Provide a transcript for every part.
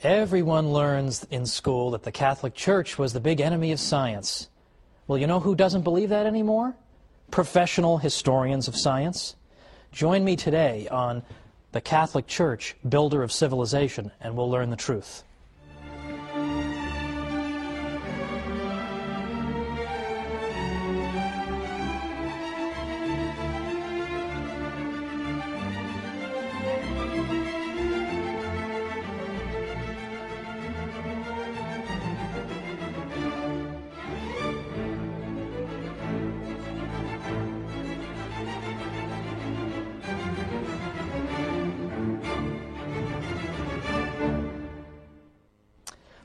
Everyone learns in school that the Catholic Church was the big enemy of science. Well, you know who doesn't believe that anymore? Professional historians of science. Join me today on the Catholic Church, Builder of Civilization, and we'll learn the truth.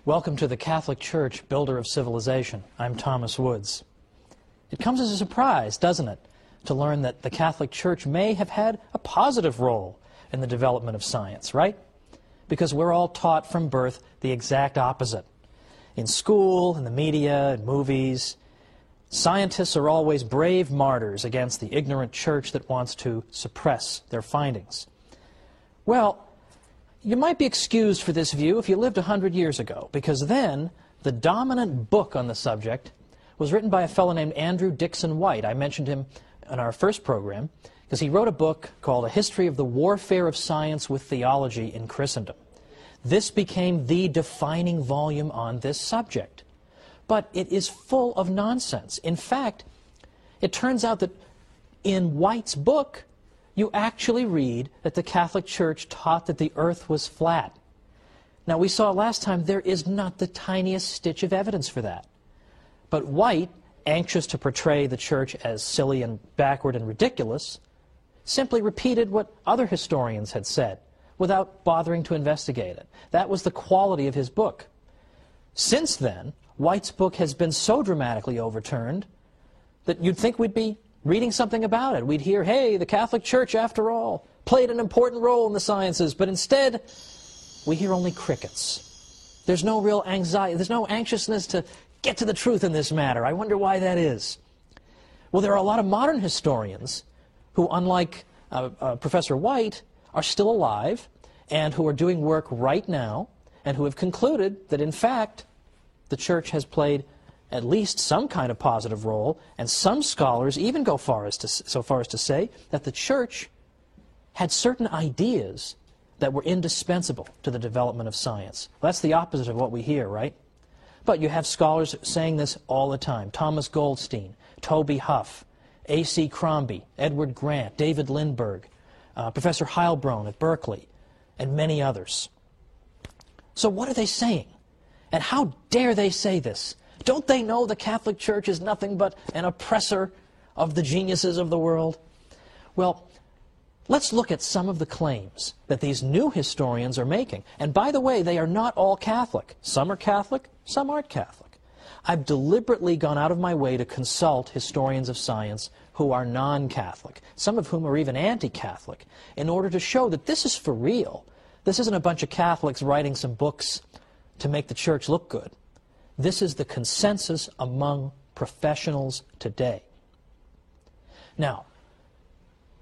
Welcome to the Catholic Church, Builder of Civilization. I'm Thomas Woods. It comes as a surprise, doesn't it, to learn that the Catholic Church may have had a positive role in the development of science, right? Because we're all taught from birth the exact opposite. In school, in the media, in movies, scientists are always brave martyrs against the ignorant church that wants to suppress their findings. Well, you might be excused for this view if you lived 100 years ago, because then the dominant book on the subject was written by a fellow named Andrew Dickson White. I mentioned him in our first program because he wrote a book called A History of the Warfare of Science with Theology in Christendom. This became the defining volume on this subject. But it is full of nonsense. In fact, it turns out that in White's book, you actually read that the Catholic Church taught that the earth was flat. Now, we saw last time there is not the tiniest stitch of evidence for that. But White, anxious to portray the church as silly and backward and ridiculous, simply repeated what other historians had said without bothering to investigate it. That was the quality of his book. Since then, White's book has been so dramatically overturned that you'd think we'd be reading something about it. We'd hear, hey, the Catholic Church, after all, played an important role in the sciences, but instead, we hear only crickets. There's no real anxiety, there's no anxiousness to get to the truth in this matter. I wonder why that is. Well, there are a lot of modern historians who, unlike Professor White, are still alive and who are doing work right now and who have concluded that, in fact, the Church has played at least some kind of positive role, and some scholars even go so far as to say that the Church had certain ideas that were indispensable to the development of science. Well, that's the opposite of what we hear, right? But you have scholars saying this all the time. Thomas Goldstein, Toby Huff, A.C. Crombie, Edward Grant, David Lindbergh, Professor Heilbronn at Berkeley, and many others. So what are they saying? And how dare they say this? Don't they know the Catholic Church is nothing but an oppressor of the geniuses of the world? Well, let's look at some of the claims that these new historians are making. And by the way, they are not all Catholic. Some are Catholic, some aren't Catholic. I've deliberately gone out of my way to consult historians of science who are non-Catholic, some of whom are even anti-Catholic, in order to show that this is for real. This isn't a bunch of Catholics writing some books to make the Church look good. This is the consensus among professionals today. Now,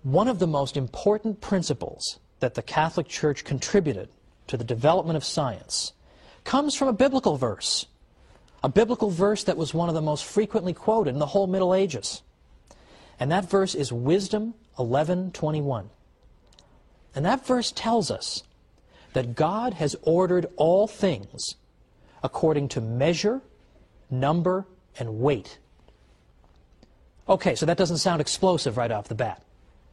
one of the most important principles that the Catholic Church contributed to the development of science comes from a biblical verse that was one of the most frequently quoted in the whole Middle Ages. And that verse is Wisdom 11:21. And that verse tells us that God has ordered all things according to measure, number, and weight. Okay, so that doesn't sound explosive right off the bat,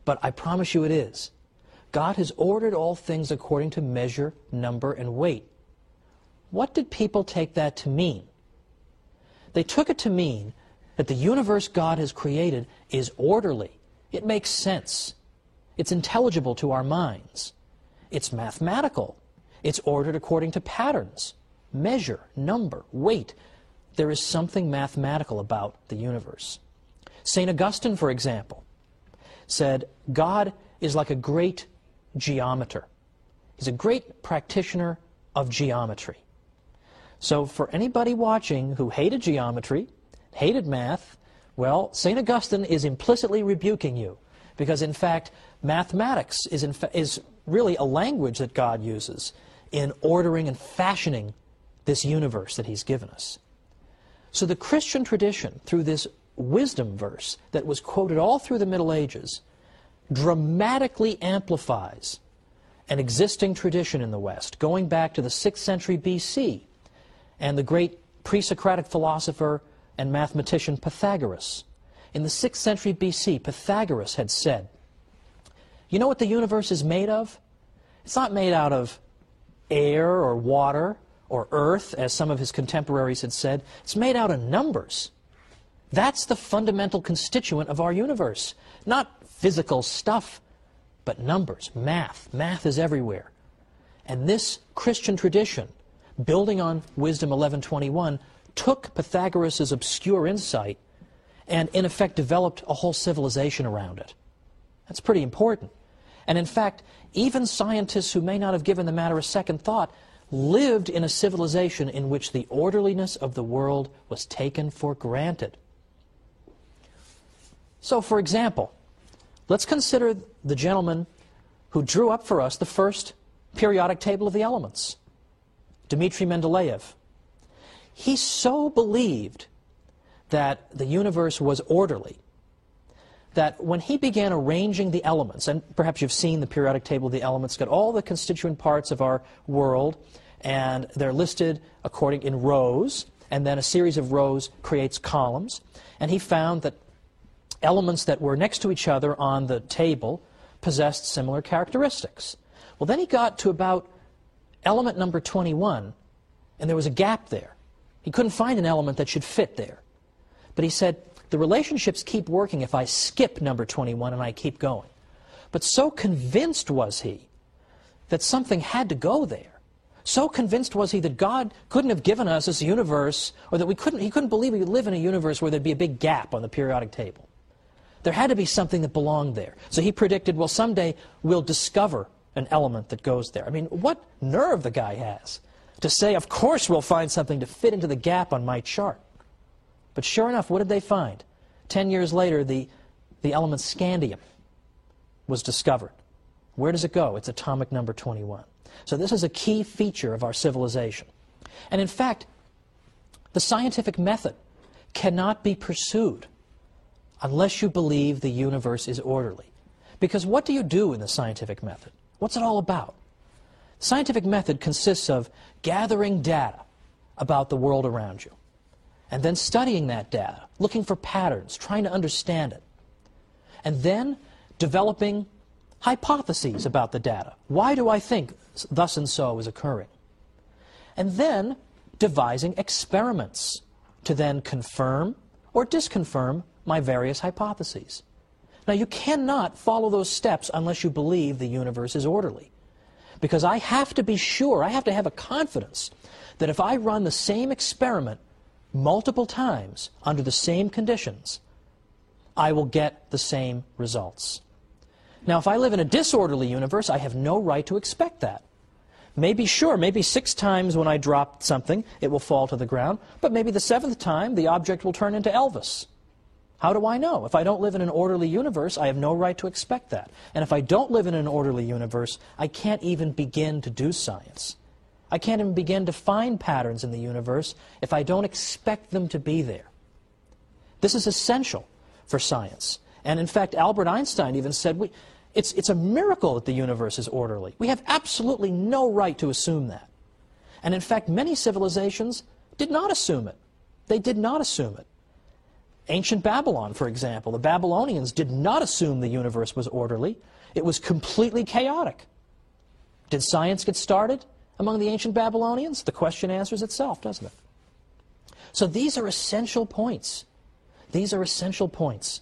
but I promise you it is. God has ordered all things according to measure, number, and weight. What did people take that to mean? They took it to mean that the universe God has created is orderly. It makes sense. It's intelligible to our minds. It's mathematical. It's ordered according to patterns. Measure, number, weight. There is something mathematical about the universe. St. Augustine, for example, said God is like a great geometer. He's a great practitioner of geometry. So for anybody watching who hated geometry, hated math, well, St. Augustine is implicitly rebuking you, because in fact, mathematics is really a language that God uses. in ordering and fashioning this universe that he's given us. So the Christian tradition, through this wisdom verse that was quoted all through the Middle Ages, dramatically amplifies an existing tradition in the West, going back to the 6th century BC, and the great pre-Socratic philosopher and mathematician Pythagoras. In the 6th century BC, Pythagoras had said, you know what the universe is made of? It's not made out of air or water or earth, as some of his contemporaries had said. It's made out of numbers. That's the fundamental constituent of our universe. Not physical stuff, but numbers, math. Math is everywhere. And this Christian tradition, building on Wisdom 11:21, took Pythagoras' obscure insight and in effect developed a whole civilization around it. That's pretty important. And in fact, even scientists who may not have given the matter a second thought lived in a civilization in which the orderliness of the world was taken for granted. So, for example, let's consider the gentleman who drew up for us the first periodic table of the elements, Dmitri Mendeleev. He so believed that the universe was orderly that when he began arranging the elements, and perhaps you've seen the periodic table of the elements, got all the constituent parts of our world, and they're listed according in rows, and then a series of rows creates columns. And he found that elements that were next to each other on the table possessed similar characteristics. Well, then he got to about element number 21, and there was a gap there. He couldn't find an element that should fit there. But he said, the relationships keep working if I skip number 21 and I keep going. But so convinced was he that something had to go there. So convinced was he that God couldn't have given us this universe, or that he couldn't believe we could live in a universe where there'd be a big gap on the periodic table. There had to be something that belonged there. So he predicted, well, someday we'll discover an element that goes there. I mean, what nerve the guy has to say, of course we'll find something to fit into the gap on my chart. But sure enough, what did they find? 10 years later, the element scandium was discovered. Where does it go? It's atomic number 21. So this is a key feature of our civilization. And in fact, the scientific method cannot be pursued unless you believe the universe is orderly. Because what do you do in the scientific method? What's it all about? The scientific method consists of gathering data about the world around you, and then studying that data, looking for patterns, trying to understand it, and then developing hypotheses about the data. Why do I think thus and so is occurring? And then devising experiments to then confirm or disconfirm my various hypotheses. Now, you cannot follow those steps unless you believe the universe is orderly. Because I have to be sure, I have to have a confidence that if I run the same experiment multiple times under the same conditions, I will get the same results. Now, if I live in a disorderly universe, I have no right to expect that. Maybe 6 times when I drop something, it will fall to the ground, but maybe the 7th time, the object will turn into Elvis. How do I know? If I don't live in an orderly universe, I have no right to expect that. And if I don't live in an orderly universe, I can't even begin to do science. I can't even begin to find patterns in the universe if I don't expect them to be there. This is essential for science. And in fact, Albert Einstein even said, it's a miracle that the universe is orderly. We have absolutely no right to assume that. And in fact, many civilizations did not assume it. They did not assume it. Ancient Babylon, for example, the Babylonians did not assume the universe was orderly. It was completely chaotic. Did science get started among the ancient Babylonians? The question answers itself, doesn't it? So these are essential points. These are essential points.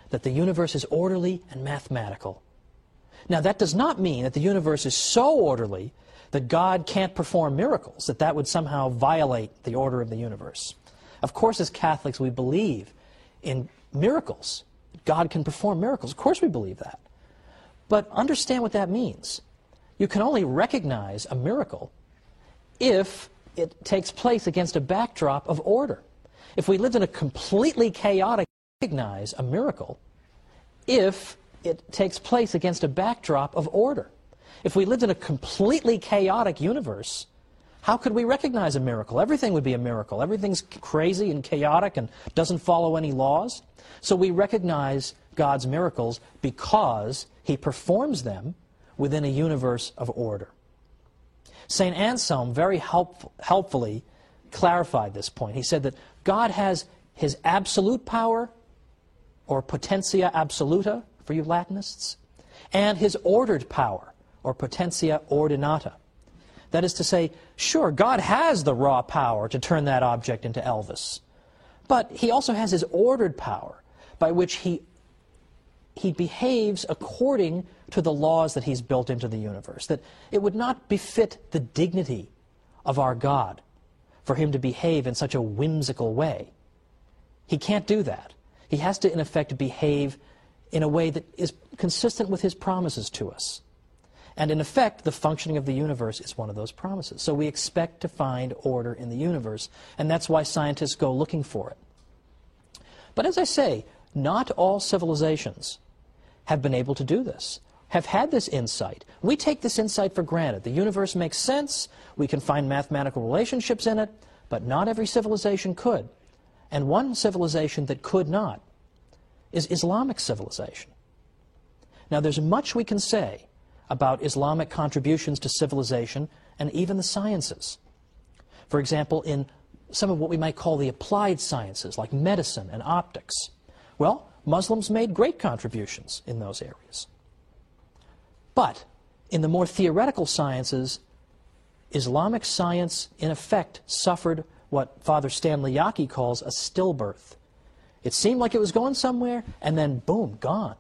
That the universe is orderly and mathematical. Now, that does not mean that the universe is so orderly that God can't perform miracles, that would somehow violate the order of the universe. Of course, as Catholics, we believe in miracles. God can perform miracles. Of course we believe that. But understand what that means. You can only recognize a miracle if it takes place against a backdrop of order. If we lived in a completely chaotic, recognize a miracle if it takes place against a backdrop of order. If we lived in a completely chaotic universe, how could we recognize a miracle? Everything would be a miracle. Everything's crazy and chaotic and doesn't follow any laws. So we recognize God's miracles because He performs them within a universe of order. St. Anselm very helpfully clarified this point. He said that God has His absolute power, or potentia absoluta for you Latinists, and His ordered power, or potentia ordinata. That is to say, sure, God has the raw power to turn that object into Elvis, but He also has His ordered power by which He behaves according to the laws that He's built into the universe, that it would not befit the dignity of our God for Him to behave in such a whimsical way. He can't do that. He has to, in effect, behave in a way that is consistent with His promises to us. And in effect, the functioning of the universe is one of those promises. So we expect to find order in the universe, and that's why scientists go looking for it. But as I say, not all civilizations have been able to do this, have had this insight. We take this insight for granted. The universe makes sense, we can find mathematical relationships in it, but not every civilization could. And one civilization that could not is Islamic civilization. Now, there's much we can say about Islamic contributions to civilization and even the sciences. For example, in some of what we might call the applied sciences, like medicine and optics. Well, Muslims made great contributions in those areas. But in the more theoretical sciences, Islamic science, in effect, suffered what Father Stanley Yaki calls a stillbirth. It seemed like it was going somewhere, and then boom, gone.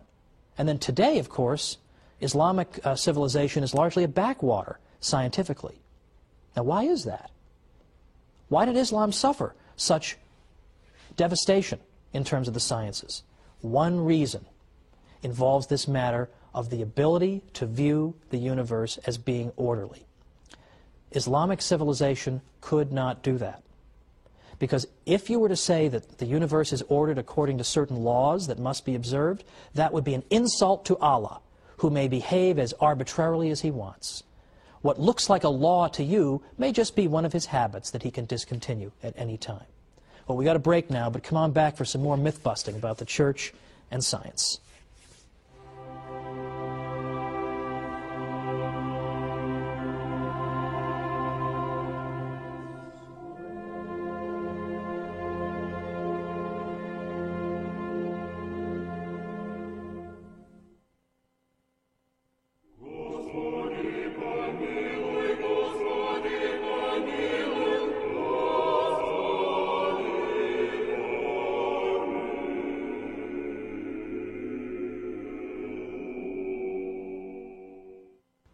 And then today, of course, Islamic civilization is largely a backwater, scientifically. Now, why is that? Why did Islam suffer such devastation in terms of the sciences? One reason involves this matter of the ability to view the universe as being orderly. Islamic civilization could not do that. Because if you were to say that the universe is ordered according to certain laws that must be observed, that would be an insult to Allah, who may behave as arbitrarily as He wants. What looks like a law to you may just be one of His habits that He can discontinue at any time. Well, we got a break now, but come on back for some more myth-busting about the Church and science.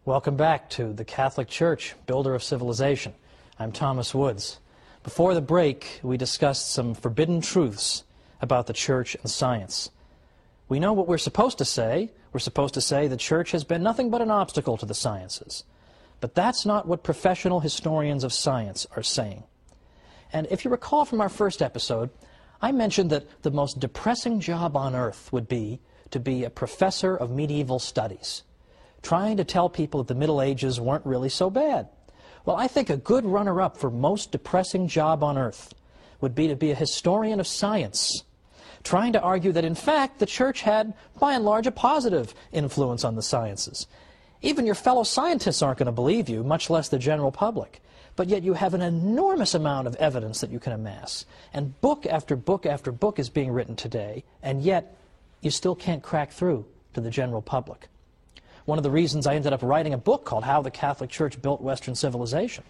Welcome back to the Catholic Church, Builder of Civilization. I'm Thomas Woods. Before the break, we discussed some forbidden truths about the Church and science. We know what we're supposed to say. We're supposed to say the Church has been nothing but an obstacle to the sciences. But that's not what professional historians of science are saying. And if you recall from our first episode, I mentioned that the most depressing job on earth would be to be a professor of medieval studies, trying to tell people that the Middle Ages weren't really so bad. Well, I think a good runner-up for most depressing job on earth would be to be a historian of science, trying to argue that, in fact, the Church had, by and large, a positive influence on the sciences. Even your fellow scientists aren't going to believe you, much less the general public. But yet you have an enormous amount of evidence that you can amass. And book after book after book is being written today, and yet you still can't crack through to the general public. One of the reasons I ended up writing a book called How the Catholic Church Built Western Civilization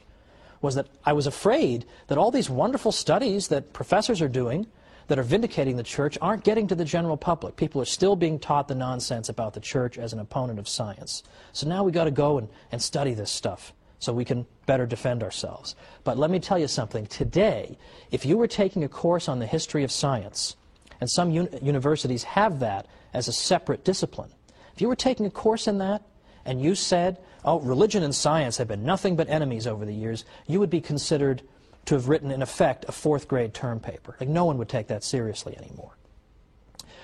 was that I was afraid that all these wonderful studies that professors are doing that are vindicating the Church aren't getting to the general public. People are still being taught the nonsense about the Church as an opponent of science. So now we've got to go and study this stuff so we can better defend ourselves. But let me tell you something. Today, if you were taking a course on the history of science, and some universities have that as a separate discipline, if you were taking a course in that, and you said, oh, religion and science have been nothing but enemies over the years, you would be considered to have written, in effect, a fourth-grade term paper. Like, no one would take that seriously anymore.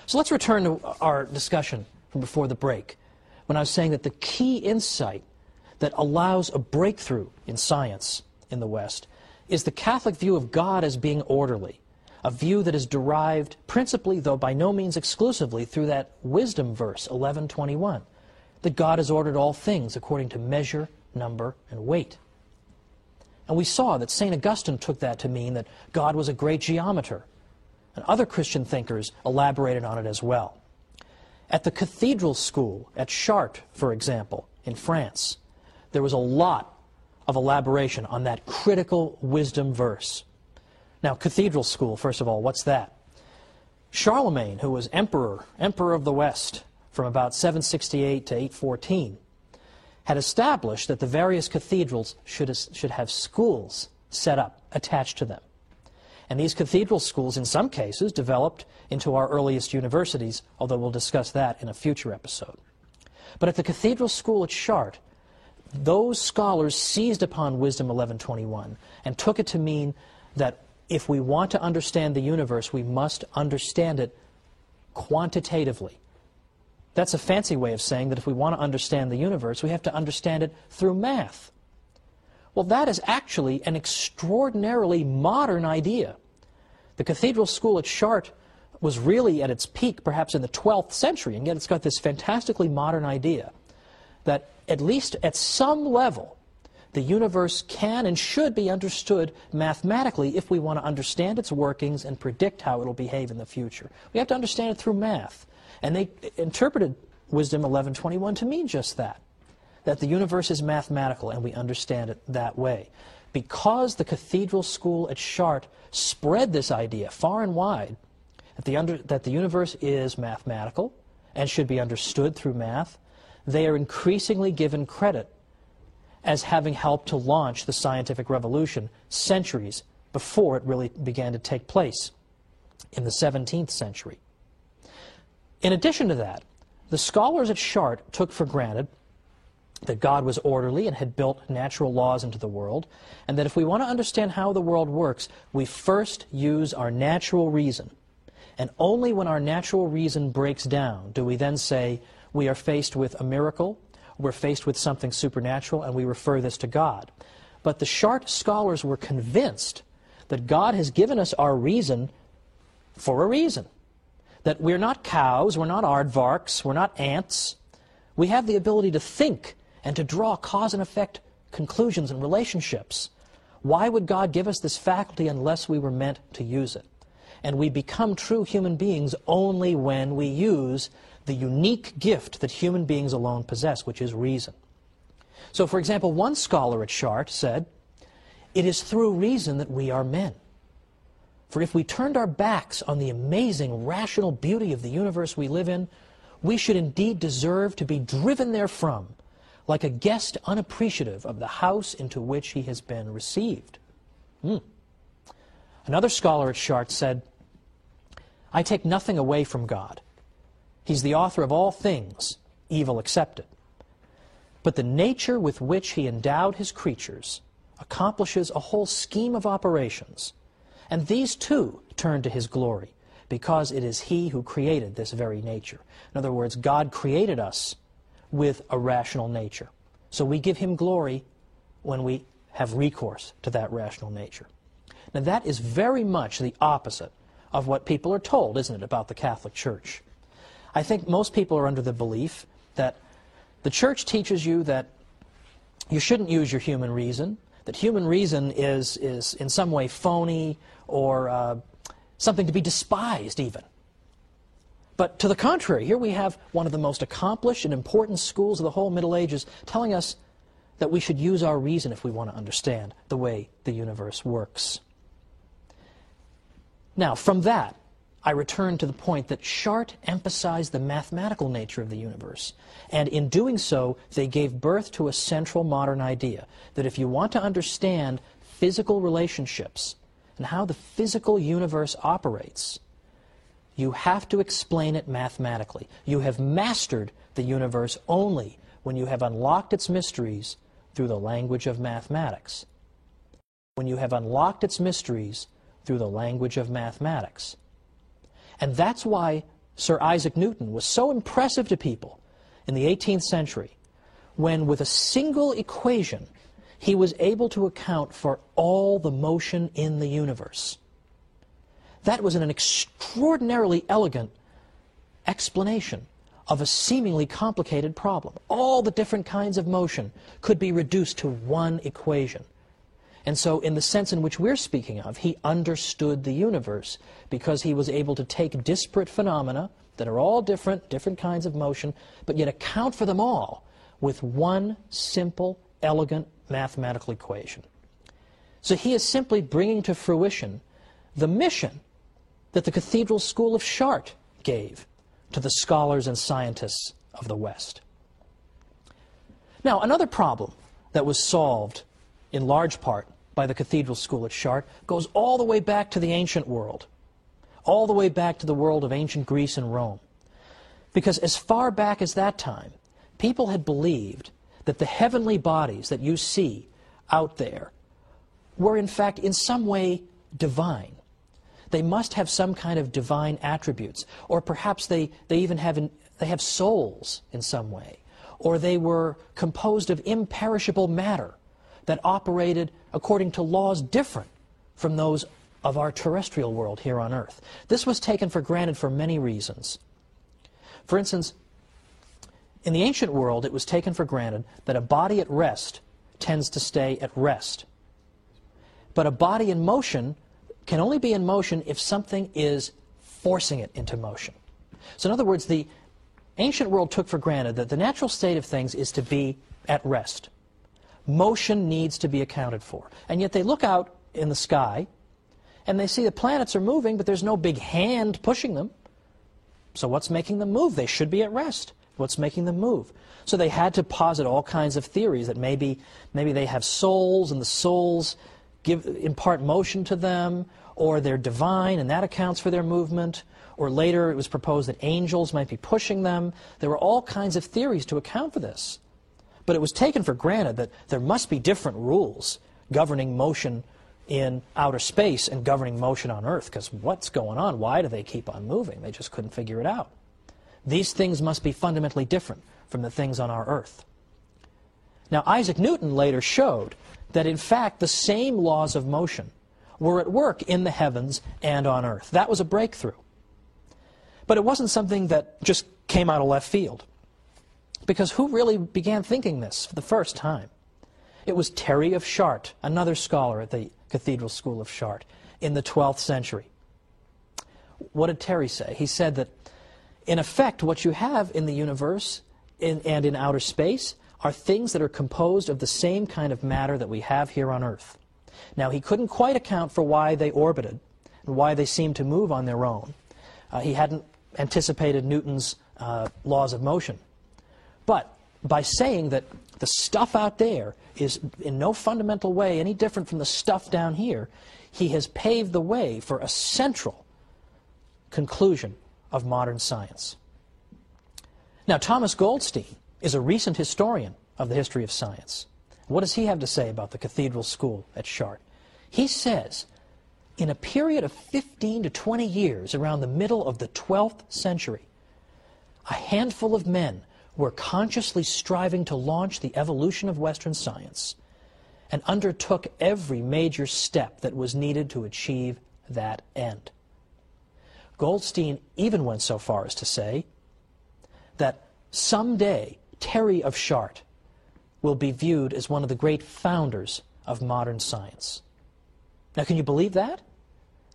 So let's return to our discussion from before the break, when I was saying that the key insight that allows a breakthrough in science in the West is the Catholic view of God as being orderly, a view that is derived principally, though by no means exclusively, through that wisdom verse, 11:21, that God has ordered all things according to measure, number, and weight. And we saw that St. Augustine took that to mean that God was a great geometer, and other Christian thinkers elaborated on it as well. At the cathedral school at Chartres, for example, in France, there was a lot of elaboration on that critical wisdom verse. Now, cathedral school, first of all, what's that? Charlemagne, who was emperor of the West from about 768 to 814, had established that the various cathedrals should have schools set up, attached to them. And these cathedral schools, in some cases, developed into our earliest universities, although we'll discuss that in a future episode. But at the cathedral school at Chartres, those scholars seized upon Wisdom 11:21 and took it to mean that if we want to understand the universe, we must understand it quantitatively. That's a fancy way of saying that if we want to understand the universe, we have to understand it through math. Well, that is actually an extraordinarily modern idea. The cathedral school at Chartres was really at its peak perhaps in the 12th century, and yet it's got this fantastically modern idea that at least at some level, the universe can and should be understood mathematically if we want to understand its workings and predict how it will behave in the future. We have to understand it through math. And they interpreted Wisdom 11:21 to mean just that the the is mathematical and we understand it that way. Because the cathedral school at Chartres spread this idea far and wide, that the universe is mathematical and should be understood through math, they are increasingly given credit as having helped to launch the scientific revolution centuries before it really began to take place in the 17th century. In addition to that, the scholars at Chartres took for granted that God was orderly and had built natural laws into the world, and that if we want to understand how the world works, we first use our natural reason. And only when our natural reason breaks down do we then say we are faced with a miracle, we're faced with something supernatural, and we refer this to God. But the Chartres scholars were convinced that God has given us our reason for a reason. That we're not cows, we're not aardvarks, we're not ants. We have the ability to think and to draw cause and effect conclusions and relationships. Why would God give us this faculty unless we were meant to use it? And we become true human beings only when we use the unique gift that human beings alone possess, which is reason. So, for example, one scholar at Chartres said, "It is through reason that we are men. For if we turned our backs on the amazing rational beauty of the universe we live in, we should indeed deserve to be driven therefrom, like a guest unappreciative of the house into which he has been received." Another scholar at Chartres said, "I take nothing away from God. He's the author of all things, evil excepted. But the nature with which he endowed his creatures accomplishes a whole scheme of operations, and these too turn to his glory, because it is he who created this very nature." In other words, God created us with a rational nature. So we give him glory when we have recourse to that rational nature. Now that is very much the opposite of what people are told, isn't it, about the Catholic Church? I think most people are under the belief that the Church teaches you that you shouldn't use your human reason, that human reason is in some way phony or something to be despised even. But to the contrary, here we have one of the most accomplished and important schools of the whole Middle Ages telling us that we should use our reason if we want to understand the way the universe works. Now, from that, I return to the point that Chartres emphasized the mathematical nature of the universe, and in doing so, they gave birth to a central modern idea, that if you want to understand physical relationships and how the physical universe operates, you have to explain it mathematically. You have mastered the universe only when you have unlocked its mysteries through the language of mathematics. When you have unlocked its mysteries through the language of mathematics. And that's why Sir Isaac Newton was so impressive to people in the 18th century, when with a single equation he was able to account for all the motion in the universe. That was an extraordinarily elegant explanation of a seemingly complicated problem. All the different kinds of motion could be reduced to one equation. And so in the sense in which we're speaking of, he understood the universe because he was able to take disparate phenomena that are all different kinds of motion, but yet account for them all with one simple, elegant mathematical equation. So he is simply bringing to fruition the mission that the Cathedral School of Chartres gave to the scholars and scientists of the West. Now, another problem that was solved in large part by the Cathedral School at Chartres goes all the way back to the ancient world, all the way back to the world of ancient Greece and Rome. Because as far back as that time, people had believed that the heavenly bodies that you see out there were in fact in some way divine. They must have some kind of divine attributes, or perhaps they even have souls in some way, or they were composed of imperishable matter that operated according to laws different from those of our terrestrial world here on Earth. This was taken for granted for many reasons. For instance, in the ancient world, it was taken for granted that a body at rest tends to stay at rest. But a body in motion can only be in motion if something is forcing it into motion. So in other words, the ancient world took for granted that the natural state of things is to be at rest. Motion needs to be accounted for. And yet they look out in the sky and they see the planets are moving, but there's no big hand pushing them. So what's making them move? They should be at rest. What's making them move? So they had to posit all kinds of theories that maybe they have souls and the souls impart motion to them, or they're divine and that accounts for their movement, or later it was proposed that angels might be pushing them. There were all kinds of theories to account for this. But it was taken for granted that there must be different rules governing motion in outer space and governing motion on Earth, because what's going on? Why do they keep on moving? They just couldn't figure it out. These things must be fundamentally different from the things on our Earth. Now, Isaac Newton later showed that, in fact, the same laws of motion were at work in the heavens and on Earth. That was a breakthrough. But it wasn't something that just came out of left field. Because who really began thinking this for the first time? It was Terry of Chartres, another scholar at the Cathedral School of Chartres, in the 12th century. What did Terry say? He said that, in effect, what you have in the universe and in outer space are things that are composed of the same kind of matter that we have here on Earth. Now, he couldn't quite account for why they orbited and why they seemed to move on their own. He hadn't anticipated Newton's laws of motion. But by saying that the stuff out there is in no fundamental way any different from the stuff down here, he has paved the way for a central conclusion of modern science. Now, Thomas Goldstein is a recent historian of the history of science. What does he have to say about the Cathedral School at Chartres? He says, in a period of 15 to 20 years around the middle of the 12th century, a handful of men were consciously striving to launch the evolution of Western science and undertook every major step that was needed to achieve that end. Goldstein even went so far as to say that someday Terry of Chartres will be viewed as one of the great founders of modern science. Now, can you believe that?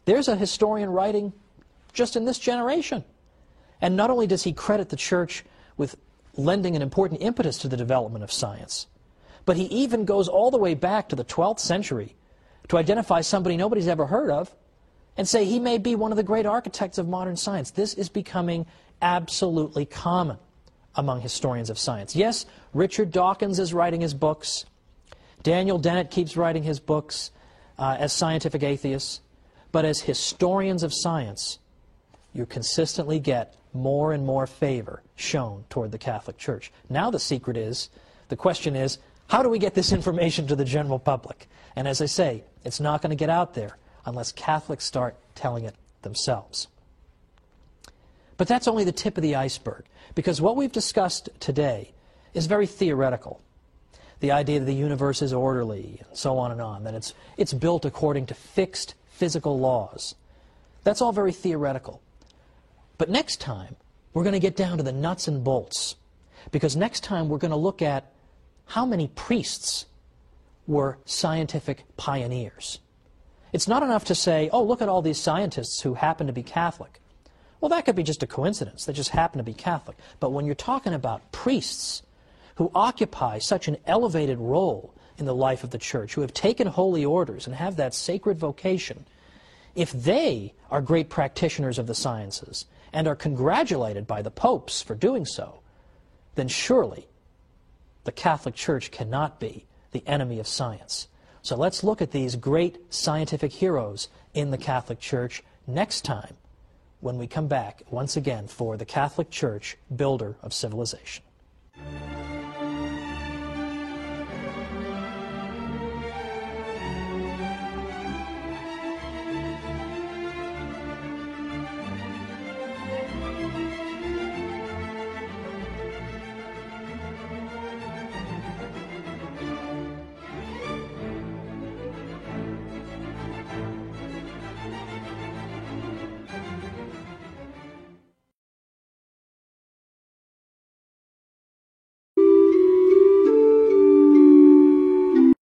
There's a historian writing just in this generation. And not only does he credit the Church with lending an important impetus to the development of science, but he even goes all the way back to the 12th century to identify somebody nobody's ever heard of and say he may be one of the great architects of modern science. This is becoming absolutely common among historians of science. Yes, Richard Dawkins is writing his books. Daniel Dennett keeps writing his books as scientific atheists. But as historians of science, you consistently get more and more favor shown toward the Catholic Church. Now the question is, how do we get this information to the general public? And as I say, it's not going to get out there unless Catholics start telling it themselves. But that's only the tip of the iceberg, because what we've discussed today is very theoretical. The idea that the universe is orderly, and so on and on, that it's built according to fixed physical laws. That's all very theoretical. But next time, we're going to get down to the nuts and bolts, because next time we're going to look at how many priests were scientific pioneers. It's not enough to say, oh, look at all these scientists who happen to be Catholic. Well, that could be just a coincidence. They just happen to be Catholic. But when you're talking about priests who occupy such an elevated role in the life of the church, who have taken holy orders and have that sacred vocation, if they are great practitioners of the sciences and are congratulated by the popes for doing so, then surely the Catholic Church cannot be the enemy of science. So let's look at these great scientific heroes in the Catholic Church next time when we come back once again for the Catholic Church, Builder of Civilization.